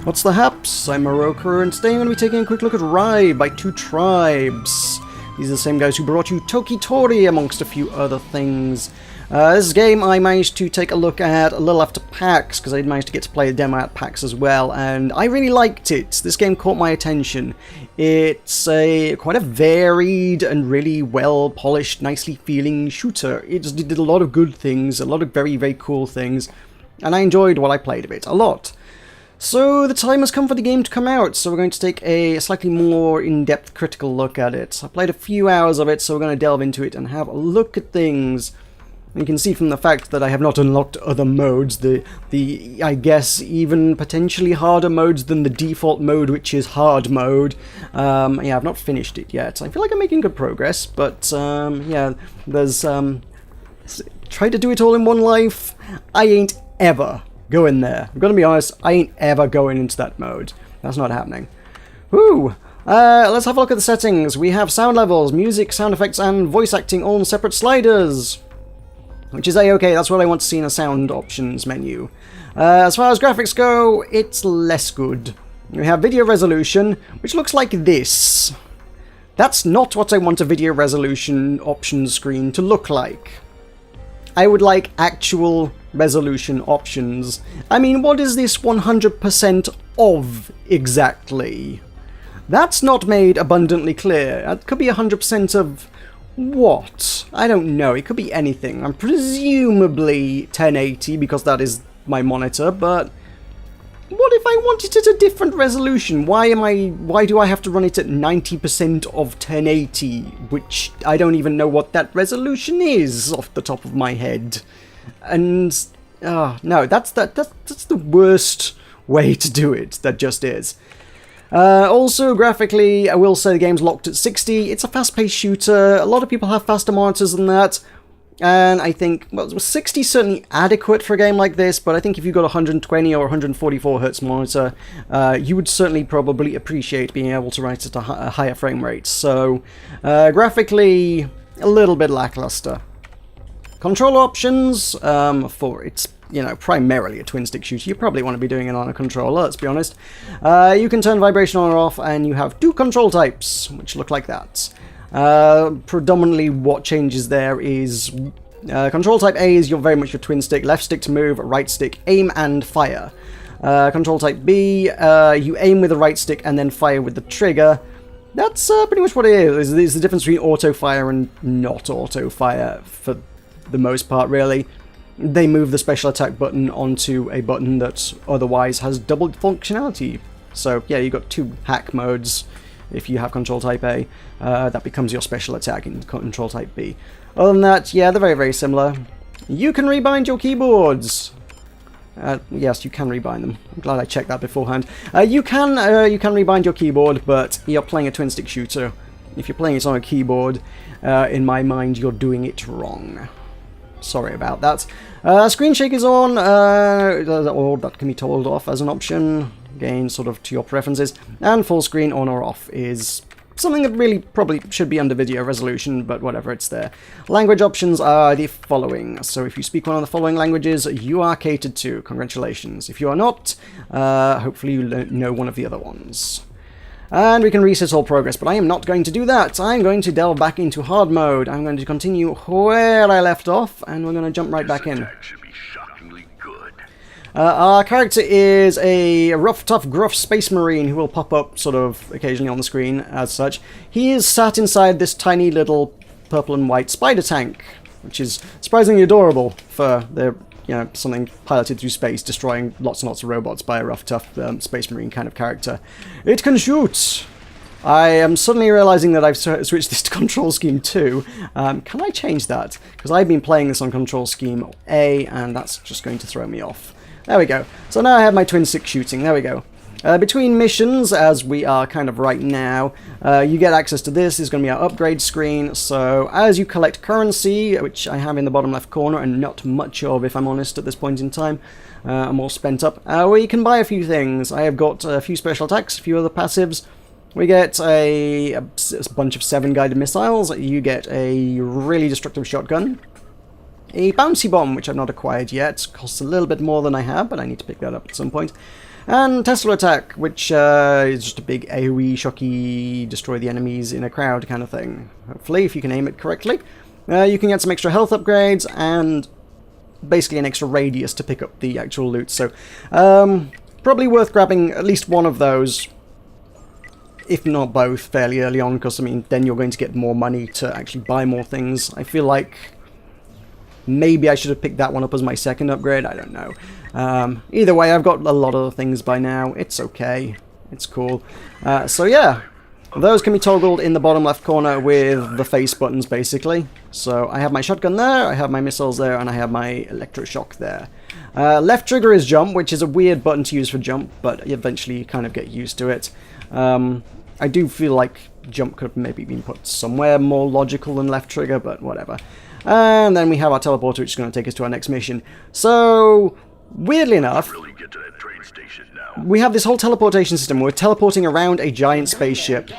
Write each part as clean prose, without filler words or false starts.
What's the haps? I'm Meroka, and today I'm going to be taking a quick look at RIVE by Two Tribes. These are the same guys who brought you Tokitori, amongst a few other things. This game I managed to take a look at a little after PAX, because I managed to get to play a demo at PAX as well, and I really liked it. This game caught my attention. It's quite a varied and really well-polished, nicely feeling shooter. It did a lot of good things, a lot of very, very cool things, and I enjoyed what I played of it a lot. So the time has come for the game to come out, so we're going to take a slightly more in-depth critical look at it. I played a few hours of it, so we're going to delve into it and have a look at things. And you can see from the fact that I have not unlocked other modes, the I guess, even potentially harder modes than the default mode, which is hard mode. Yeah, I've not finished it yet. I feel like I'm making good progress, but yeah, there's... try to do it all in one life. I ain't ever go in there. I'm gonna be honest, I ain't ever going into that mode. That's not happening. Woo! Let's have a look at the settings. We have sound levels, music, sound effects, and voice acting all in separate sliders. Which is A-okay, that's what I want to see in a sound options menu. As far as graphics go, it's less good. We have video resolution, which looks like this. That's not what I want a video resolution options screen to look like. I would like actual resolution options. I mean, what is this 100% of exactly? That's not made abundantly clear. It could be 100% of what? I don't know. It could be anything. I'm presumably 1080 because that is my monitor, but what if I wanted it at a different resolution? Why do I have to run it at 90% of 1080, which I don't even know what that resolution is off the top of my head. And no, that's the worst way to do it. That just is. Also, graphically, I will say the game's locked at 60. It's a fast-paced shooter. A lot of people have faster monitors than that. And I think, well, 60 is certainly adequate for a game like this, but I think if you've got a 120 or 144 Hz monitor, you would certainly probably appreciate being able to write at a higher frame rate. So, graphically, a little bit lackluster. Controller options, for it's, you know, primarily a twin-stick shooter. You probably want to be doing it on a controller, let's be honest. You can turn vibration on or off, and you have two control types, which look like that. Predominantly what changes there is control type A is very much your twin stick, left stick to move, right stick aim and fire. Control type B, you aim with the right stick and then fire with the trigger. That's pretty much what it is. There's the difference between auto fire and not auto fire for the most part, really. They move the special attack button onto a button that otherwise has double functionality. So yeah, you've got two hack modes. If you have control type A, that becomes your special attack in control type B. Other than that, yeah, they're very, very similar. You can rebind your keyboards. Yes, you can rebind them. I'm glad I checked that beforehand. You can rebind your keyboard, but you're playing a twin-stick shooter. If you're playing it on a keyboard, in my mind, you're doing it wrong. Sorry about that. Screen shake is on, or that can be told off as an option. Again, sort of to your preferences. And full screen on or off is something that really probably should be under video resolution, but whatever, it's there. Language options are the following. So if you speak one of the following languages, you are catered to. Congratulations. If you are not, hopefully you know one of the other ones. And we can reset all progress, but I am not going to do that. I'm going to delve back into hard mode. I'm going to continue where I left off, and we're going to jump right back in. Our character is a rough, tough, gruff space marine who will pop up sort of occasionally on the screen as such. He is sat inside this tiny little purple and white spider tank, which is surprisingly adorable for the, you know, something piloted through space, destroying lots and lots of robots by a rough, tough space marine kind of character. It can shoot! I am suddenly realizing that I've switched this to control scheme 2. Can I change that? Because I've been playing this on control scheme A, and that's just going to throw me off. There we go. So now I have my twin-stick shooting. There we go. Between missions, as we are kind of right now, you get access to this. This is going to be our upgrade screen. So as you collect currency, which I have in the bottom left corner, and not much of, if I'm honest, at this point in time, I'm all spent up, where you can buy a few things. I have got a few special attacks, a few other passives. We get a bunch of 7 guided missiles. You get a really destructive shotgun. A bouncy bomb, which I've not acquired yet. Costs a little bit more than I have, but I need to pick that up at some point. And Tesla Attack, which is just a big AoE, shocky, destroy the enemies in a crowd kind of thing. Hopefully, if you can aim it correctly. You can get some extra health upgrades and basically an extra radius to pick up the actual loot. So, probably worth grabbing at least one of those, if not both, fairly early on, because, I mean, then you're going to get more money to actually buy more things. I feel like maybe I should have picked that one up as my second upgrade, I don't know. Either way, I've got a lot of things by now. It's okay. It's cool. So yeah, those can be toggled in the bottom left corner with the face buttons, basically. So I have my shotgun there, I have my missiles there, and I have my electroshock there. Left trigger is jump, which is a weird button to use for jump, but eventually you kind of get used to it. I do feel like jump could have maybe been put somewhere more logical than left trigger, but whatever. And then we have our teleporter, which is going to take us to our next mission. So, weirdly enough, we have this whole teleportation system. We're teleporting around a giant spaceship.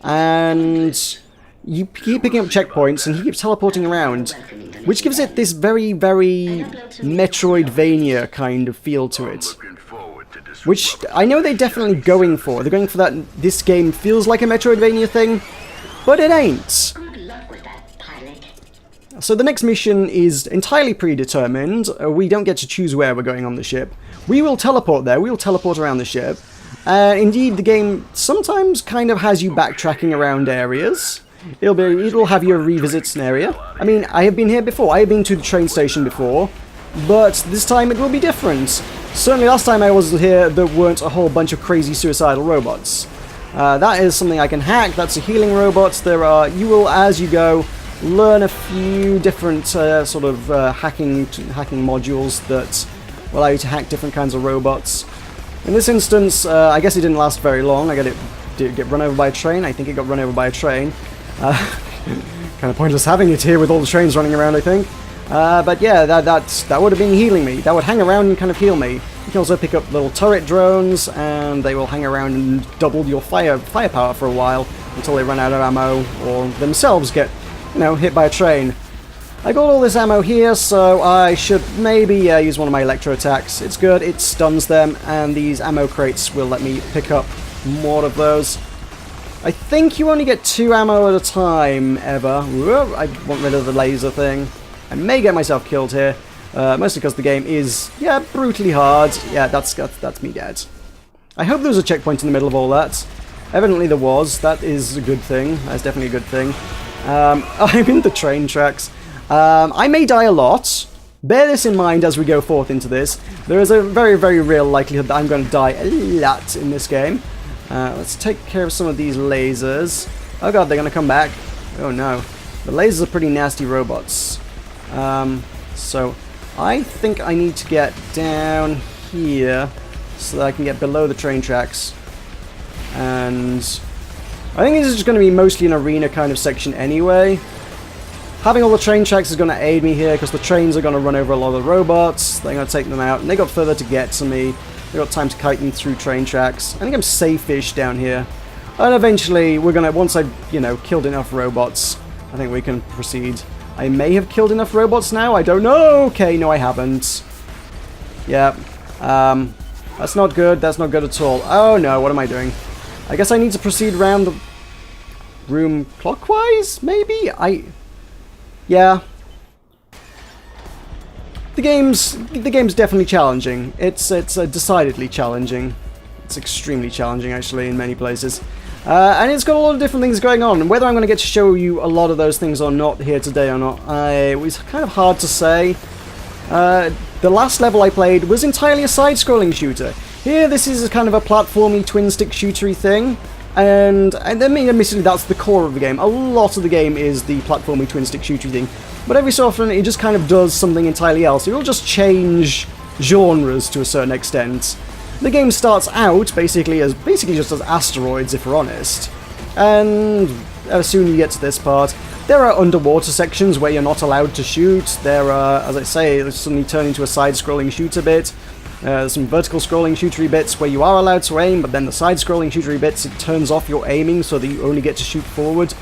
And you keep picking up checkpoints, and he keeps teleporting around, which gives it this very, very Metroidvania kind of feel to it. Which I know they're definitely going for. They're going for that, this game feels like a Metroidvania thing, but it ain't. So the next mission is entirely predetermined. We don't get to choose where we're going on the ship. We will teleport there. We will teleport around the ship. Indeed, the game sometimes kind of has you backtracking around areas. It'll have you revisit an area. I mean, I have been here before. I have been to the train station before, but this time it will be different. Certainly last time I was here, there weren't a whole bunch of crazy suicidal robots. That is something I can hack. That's a healing robot. You will, as you go, learn a few different sort of hacking modules that will allow you to hack different kinds of robots. In this instance, I guess it didn't last very long. Did it get run over by a train? I think it got run over by a train. Kind of pointless having it here with all the trains running around, I think. But yeah, that would have been healing me. That would hang around and kind of heal me. You can also pick up little turret drones, and they will hang around and double your firepower for a while until they run out of ammo or themselves get, hit by a train. I got all this ammo here, so I should maybe use one of my electro attacks. It's good, it stuns them, and these ammo crates will let me pick up more of those. I think you only get 2 ammo at a time, ever. Whoa, I want rid of the laser thing. I may get myself killed here, mostly because the game is, brutally hard. Yeah, that's me dead. I hope there was a checkpoint in the middle of all that. Evidently there was. That is a good thing. That's definitely a good thing. I'm in the train tracks. I may die a lot. Bear this in mind as we go forth into this. There is a very, very real likelihood that I'm going to die a lot in this game. Let's take care of some of these lasers. Oh god, they're going to come back. Oh no. The lasers are pretty nasty robots. So I think I need to get down here so that I can get below the train tracks. And I think this is just going to be mostly an arena kind of section anyway. Having all the train tracks is going to aid me here because the trains are going to run over a lot of the robots. They're going to take them out, and they got further to get to me. They got time to kite them through train tracks. I think I'm safe-ish down here. And eventually, we're going to, once I've, killed enough robots, I think we can proceed. I may have killed enough robots now, I don't know. Okay, no I haven't. Yeah. That's not good, that's not good at all. Oh no, what am I doing? I guess I need to proceed around the room clockwise, maybe? Yeah. The game's definitely challenging. It's decidedly challenging. It's extremely challenging, actually, in many places. And it's got a lot of different things going on. And whether I'm going to get to show you a lot of those things or not here today or not, it was kind of hard to say. The last level I played was entirely a side-scrolling shooter. Here, this is kind of a platformy, twin-stick shootery thing. And I mean, admittedly, that's the core of the game. A lot of the game is the platformy, twin-stick shootery thing. But every so often, it just kind of does something entirely else. It will just change genres to a certain extent. The game starts out basically just as asteroids, if we're honest. And as soon as you get to this part, there are underwater sections where you're not allowed to shoot. There are, as I say, they suddenly turn into a side-scrolling shooter bit. Some vertical scrolling shootery bits where you are allowed to aim, but then the side-scrolling shootery bits, it turns off your aiming so that you only get to shoot forward.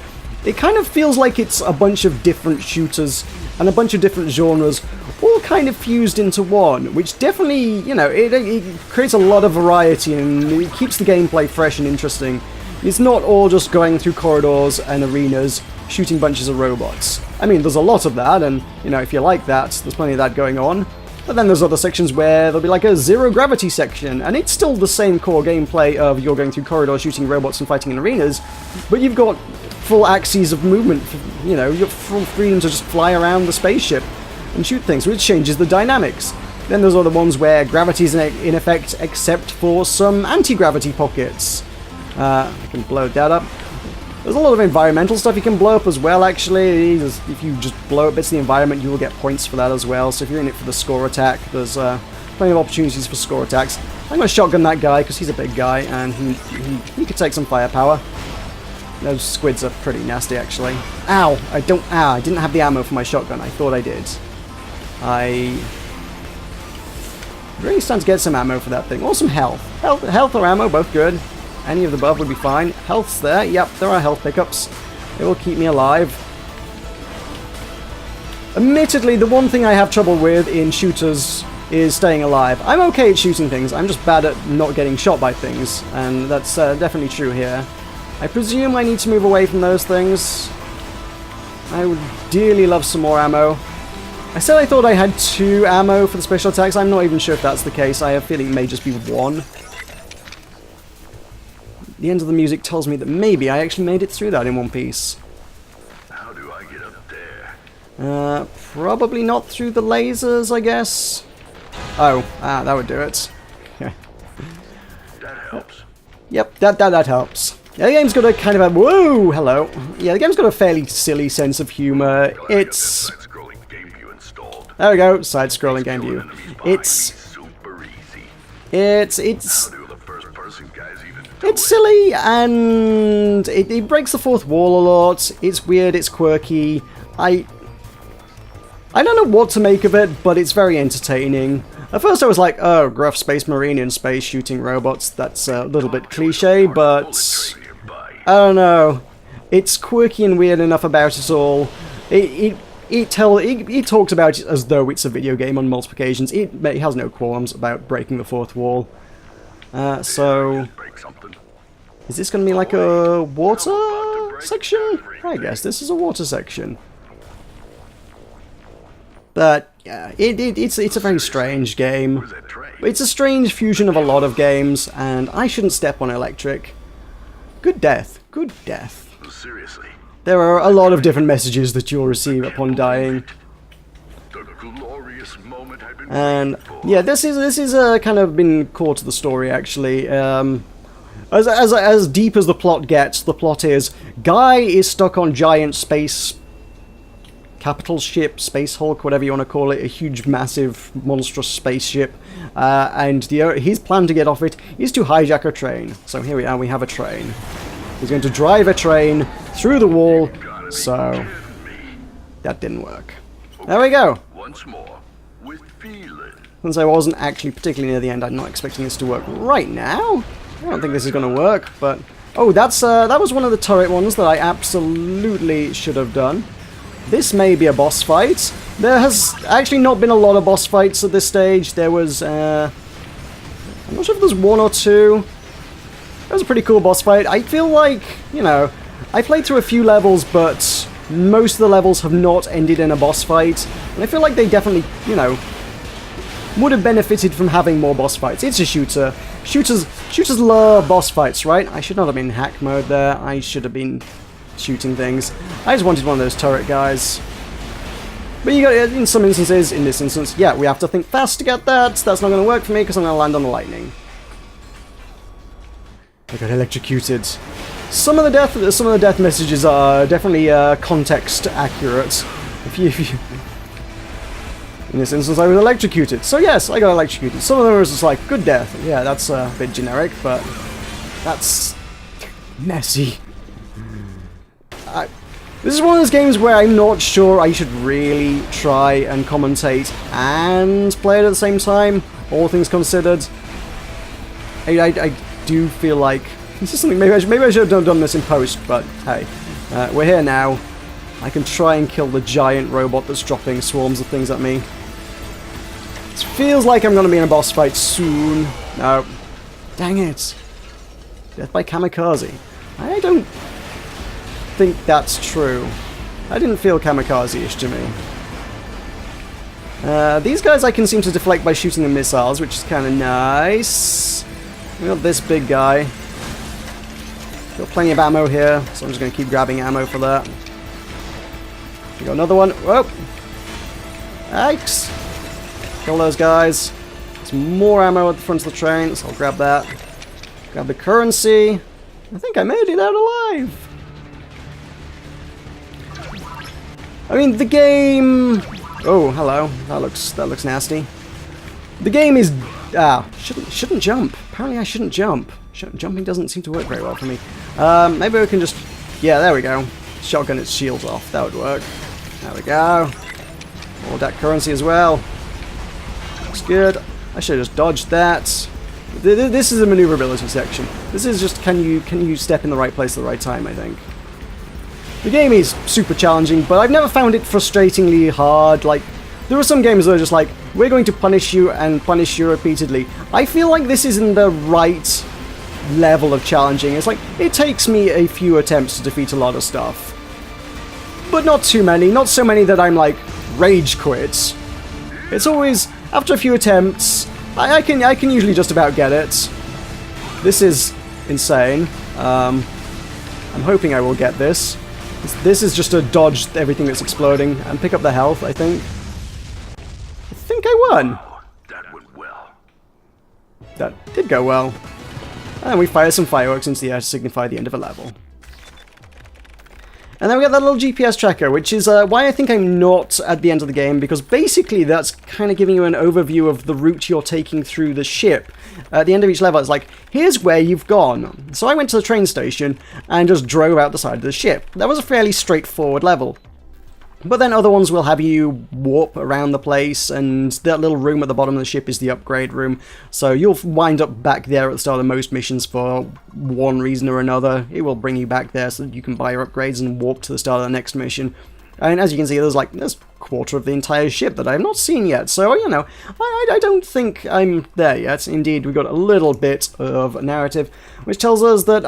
it kind of feels like it's a bunch of different shooters and a bunch of different genres all kind of fused into one, which definitely, you know, it creates a lot of variety and it keeps the gameplay fresh and interesting. It's not all just going through corridors and arenas shooting bunches of robots. I mean, there's a lot of that, and, you know, if you like that, there's plenty of that going on. But then there's other sections where there'll be like a zero-gravity section, and it's still the same core gameplay of you're going through corridors, shooting robots and fighting in arenas, but you've got full axes of movement, you know, you've got full freedom to just fly around the spaceship and shoot things, which changes the dynamics. Then there's other ones where gravity is in effect, except for some anti-gravity pockets. I can blow that up. There's a lot of environmental stuff you can blow up as well, actually. If you just blow up bits of the environment, you will get points for that as well. So if you're in it for the score attack, there's plenty of opportunities for score attacks. I'm going to shotgun that guy, because he's a big guy, and he could take some firepower. Those squids are pretty nasty, actually. Ow! I didn't have the ammo for my shotgun. I thought I did. I really starting to get some ammo for that thing. Or some health. Health or ammo, both good. Any of the above would be fine. Health's there. Yep, there are health pickups. It will keep me alive. Admittedly, the one thing I have trouble with in shooters is staying alive. I'm okay at shooting things. I'm just bad at not getting shot by things. And that's definitely true here. I presume I need to move away from those things. I would dearly love some more ammo. I said I thought I had 2 ammo for the special attacks. I'm not even sure if that's the case. I have a feeling it may just be 1. The end of the music tells me that maybe I actually made it through that in one piece. How do I get up there? Probably not through the lasers, I guess. Oh, that would do it. Yeah. That helps. Yep, that helps. Yeah, the game's got a kind of a... Whoa, hello. Yeah, the game's got a fairly silly sense of humor. It's... Side-scrolling game view installed. There we go, side-scrolling game view. It's... Super easy. It's... How do the first-person guys even do It's silly, and it breaks the fourth wall a lot. It's weird, it's quirky. I don't know what to make of it, but it's very entertaining. At first I was like, oh, gruff space marine in space shooting robots. That's a little bit cliche, but I don't know. It's quirky and weird enough about it all. It talks about it as though it's a video game on multiple occasions. It has no qualms about breaking the fourth wall. So... Is this going to be like a water section? I guess this is a water section. But, yeah, it's a very strange game. It's a strange fusion of a lot of games, and I shouldn't step on electric. Good death. Good death. Seriously. There are a lot of different messages that you'll receive upon dying. The glorious moment I've been And, waiting for. yeah, this is kind of been core to the story, actually. As deep as the plot gets, the plot is, Guy is stuck on giant space... capital ship, Space Hulk, whatever you want to call it, a huge, massive, monstrous spaceship, and his plan to get off it is to hijack a train. So here we are, we have a train. He's going to drive a train through the wall, so that didn't work. There we go. Once more, with feeling. Since I wasn't actually particularly near the end, I'm not expecting this to work right now. I don't think this is going to work, but... Oh, that was one of the turret ones that I absolutely should have done. This may be a boss fight. There has actually not been a lot of boss fights at this stage. There was, I'm not sure if there's 1 or 2. That was a pretty cool boss fight. I feel like, you know, I played through a few levels, but most of the levels have not ended in a boss fight. And I feel like they definitely, you know, would have benefited from having more boss fights. It's a shooter. Shooters love boss fights, right? I should not have been in hack mode there. I should have been... shooting things. I just wanted one of those turret guys. But you got, in some instances, in this instance, yeah, we have to think fast to get that. That's not going to work for me because I'm going to land on the lightning. I got electrocuted. Some of the death messages are definitely context accurate. If you in this instance, I was electrocuted. So yes, I got electrocuted. Some of them are just like good death. Yeah, that's a bit generic, but that's messy. This is one of those games where I'm not sure I should really try and commentate and play it at the same time, all things considered. I do feel like this is something maybe I should have done this in post, but hey, We're here now. I can try and kill the giant robot that's dropping swarms of things at me. It feels like I'm going to be in a boss fight soon. No. Dang it. Death by Kamikaze. I don't think that's true. I didn't feel kamikaze-ish to me. These guys I can seem to deflect by shooting the missiles, which is kind of nice. We got this big guy. Got plenty of ammo here, so I'm just going to keep grabbing ammo for that. We got another one. Whoa! Yikes! Kill those guys. There's more ammo at the front of the train, so I'll grab that. Grab the currency. I think I made it out alive. I mean, the game... Oh, hello. That looks nasty. The game is... shouldn't jump. Apparently I shouldn't jump. Jumping doesn't seem to work very well for me. Maybe we can just... Yeah, there we go. Shotgun its shields off. That would work. There we go. All that currency as well. Looks good. I should have just dodged that. This is a maneuverability section. This is just can you step in the right place at the right time, I think. The game is super challenging, but I've never found it frustratingly hard. Like, there are some games that are just like, we're going to punish you and punish you repeatedly. I feel like this is in the right level of challenging. It's like, it takes me a few attempts to defeat a lot of stuff. But not too many. Not so many that I'm like, rage quits. It's always, after a few attempts, I can usually just about get it. This is insane. I'm hoping I will get this. This is just to dodge everything that's exploding and pick up the health, I think. I think I won. Wow, that went well. That did go well. And we fire some fireworks into the air to signify the end of a level. And then we got that little GPS tracker, which is why I think I'm not at the end of the game, because basically that's kind of giving you an overview of the route you're taking through the ship. At the end of each level, it's like, here's where you've gone. So I went to the train station and just drove out the side of the ship. That was a fairly straightforward level. But then other ones will have you warp around the place, and that little room at the bottom of the ship is the upgrade room. So you'll wind up back there at the start of most missions for one reason or another. It will bring you back there so that you can buy your upgrades and warp to the start of the next mission. And as you can see, there's a quarter of the entire ship that I have not seen yet. So, you know, I don't think I'm there yet. Indeed, we've got a little bit of narrative, which tells us that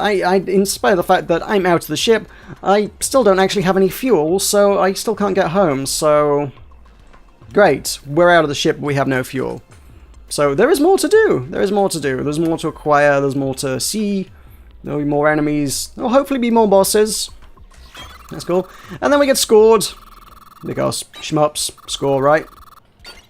in spite of the fact that I'm out of the ship, I still don't actually have any fuel, so I still can't get home. So, great. We're out of the ship, but we have no fuel. So there is more to do. There is more to do. There's more to acquire. There's more to see. There'll be more enemies. There'll hopefully be more bosses. That's cool. And then we get scored. Because shmups score, right?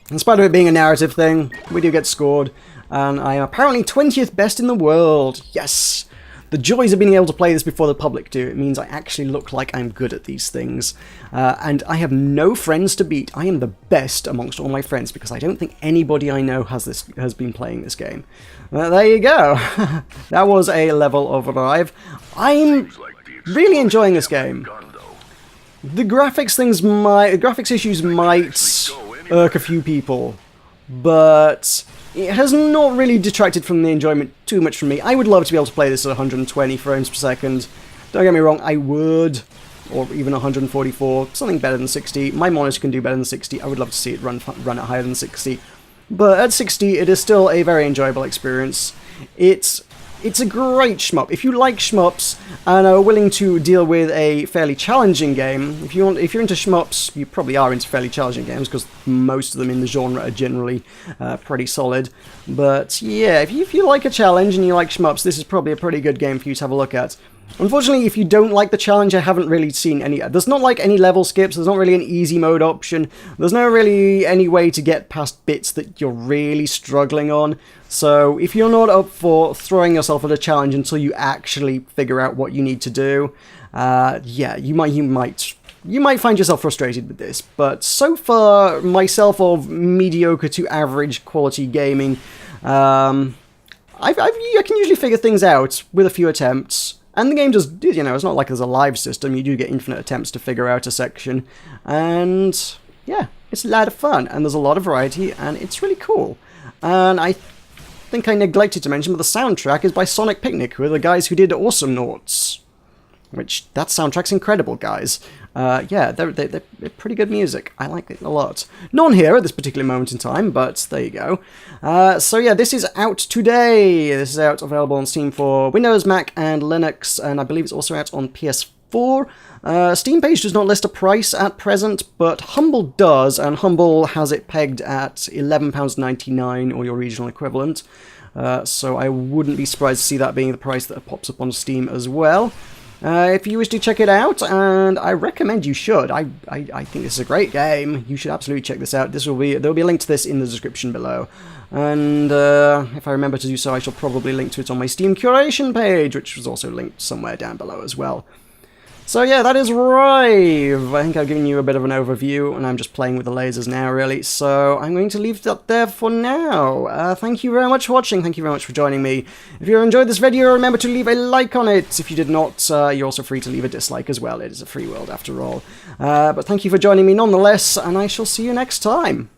In spite of it being a narrative thing, we do get scored. And I am apparently 20th best in the world. Yes! The joys of being able to play this before the public do. It means I actually look like I'm good at these things. And I have no friends to beat. I am the best amongst all my friends because I don't think anybody I know has been playing this game. There you go. That was a level of RIVE. I'm really enjoying this game. The graphics issues might irk a few people, but it has not really detracted from the enjoyment too much from me. I would love to be able to play this at 120 frames per second. Don't get me wrong, I would, or even 144, something better than 60. My monitor can do better than 60. I would love to see it run at higher than 60. But at 60, it is still a very enjoyable experience. It's a great shmup. If you like shmups and are willing to deal with a fairly challenging game, if you're into shmups, you probably are into fairly challenging games because most of them in the genre are generally pretty solid. But yeah, if you like a challenge and you like shmups, this is probably a pretty good game for you to have a look at. Unfortunately, if you don't like the challenge, I haven't really seen any... There's not like any level skips, there's not really an easy mode option, there's no really any way to get past bits that you're really struggling on. So if you're not up for throwing yourself at a challenge until you actually figure out what you need to do, yeah, you might find yourself frustrated with this. But so far, myself of mediocre to average quality gaming, I can usually figure things out with a few attempts. And the game just, you know, it's not like there's a live system, you do get infinite attempts to figure out a section, and yeah, it's a lot of fun, and there's a lot of variety, and it's really cool. And I think I neglected to mention, but the soundtrack is by Sonic Picnic, who are the guys who did Awesome Noughts, which that soundtrack's incredible, guys. Yeah, they're pretty good music. I like it a lot. None here at this particular moment in time, but there you go. So yeah, this is out today. This is out available on Steam for Windows, Mac, and Linux, and I believe it's also out on PS4. Steam page does not list a price at present, but Humble does, and Humble has it pegged at £11.99 or your regional equivalent. So I wouldn't be surprised to see that being the price that pops up on Steam as well. If you wish to check it out, and I recommend you should, I think this is a great game. You should absolutely check this out. There'll be a link to this in the description below. And if I remember to do so, I shall probably link to it on my Steam curation page, which was also linked somewhere down below as well. So yeah, that is RIVE. I think I've given you a bit of an overview, and I'm just playing with the lasers now, really. So I'm going to leave it up there for now. Thank you very much for watching. Thank you very much for joining me. If you enjoyed this video, remember to leave a like on it. If you did not, you're also free to leave a dislike as well. It is a free world after all. But thank you for joining me nonetheless, and I shall see you next time.